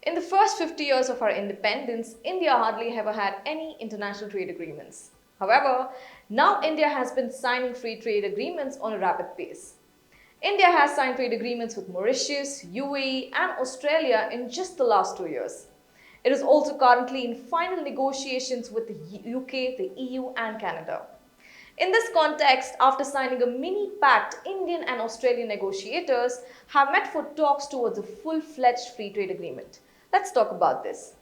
In the first 50 years of our independence, India hardly ever had any international trade agreements. However, now India has been signing free trade agreements on a rapid pace. India has signed trade agreements with Mauritius, UAE, and Australia in just the last 2 years. It is also currently in final negotiations with the UK, the EU, and Canada. In this context, after signing a mini pact, Indian and Australian negotiators have met for talks towards a full-fledged free trade agreement. Let's talk about this.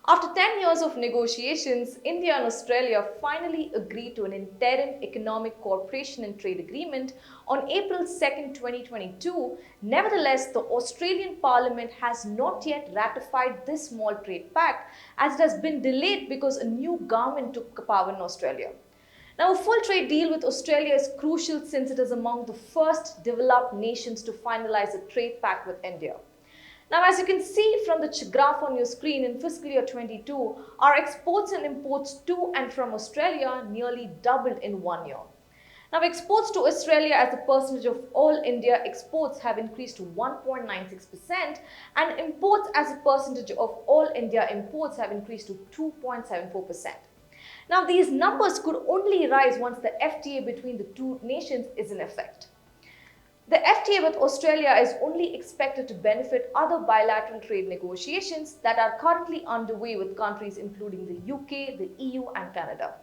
After 10 years of negotiations, India and Australia finally agreed to an interim economic cooperation and trade agreement on April 2, 2022. Nevertheless, the Australian Parliament has not yet ratified this small trade pact as it has been delayed because a new government took power in Australia. Now, a full trade deal with Australia is crucial since it is among the first developed nations to finalize a trade pact with India. Now, as you can see from the graph on your screen, in fiscal year 22, our exports and imports to and from Australia nearly doubled in 1 year. Now, exports to Australia as a percentage of all India exports have increased to 1.96%, and imports as a percentage of all India imports have increased to 2.74%. Now, these numbers could only rise once the FTA between the two nations is in effect. The FTA with Australia is only expected to benefit other bilateral trade negotiations that are currently underway with countries including the UK, the EU, and Canada.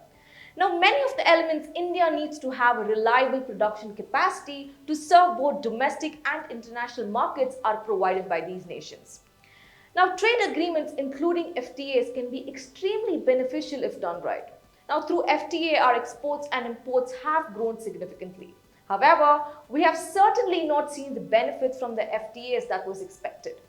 Now, many of the elements India needs to have a reliable production capacity to serve both domestic and international markets are provided by these nations. Now, trade agreements, including FTAs, can be extremely beneficial if done right. Now, through FTA, our exports and imports have grown significantly. However, we have certainly not seen the benefits from the FTAs that was expected.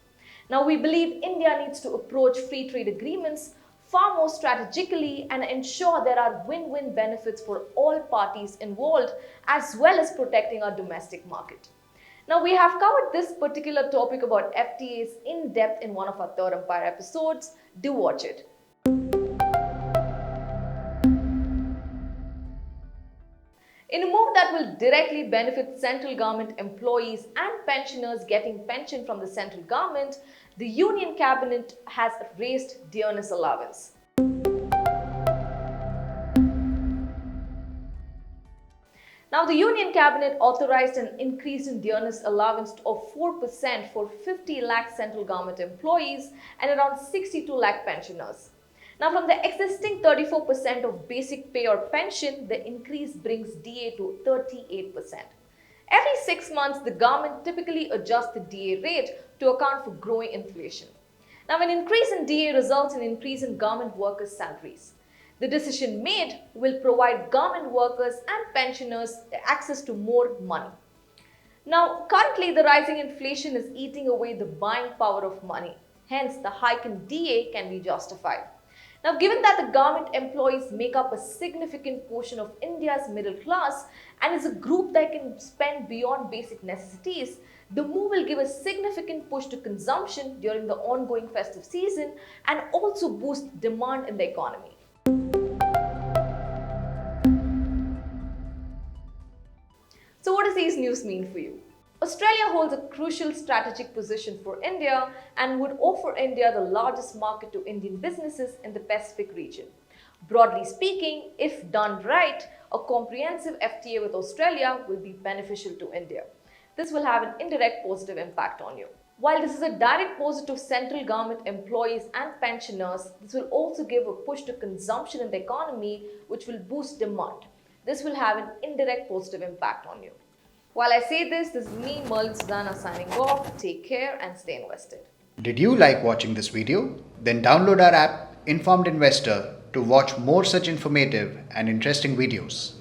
Now, we believe India needs to approach free trade agreements far more strategically and ensure there are win-win benefits for all parties involved, as well as protecting our domestic market. Now, we have covered this particular topic about FTAs in depth in one of our Third Empire episodes. Do watch it. In a move that will directly benefit central government employees and pensioners getting pension from the central government, the Union Cabinet has raised dearness allowance. Now, the Union Cabinet authorized an increase in dearness allowance of 4% for 50 lakh central government employees and around 62 lakh pensioners. Now, from the existing 34% of basic pay or pension, the increase brings DA to 38%. Every 6 months, the government typically adjusts the DA rate to account for growing inflation. Now, an increase in DA results in an increase in government workers' salaries. The decision made will provide government workers and pensioners access to more money. Now, currently, the rising inflation is eating away the buying power of money. Hence, the hike in DA can be justified. Now, given that the government employees make up a significant portion of India's middle class and is a group that can spend beyond basic necessities, the move will give a significant push to consumption during the ongoing festive season and also boost demand in the economy. So, what does these news mean for you? Australia holds a crucial strategic position for India and would offer India the largest market to Indian businesses in the Pacific region. Broadly speaking, if done right, a comprehensive FTA with Australia will be beneficial to India. This will have an indirect positive impact on you. While this is a direct positive to central government employees and pensioners, this will also give a push to consumption in the economy, which will boost demand. This will have an indirect positive impact on you. While I say this is me, Merlin Susanna, signing off. Take care and stay invested. Did you like watching this video? Then download our app, Informed Investor, to watch more such informative and interesting videos.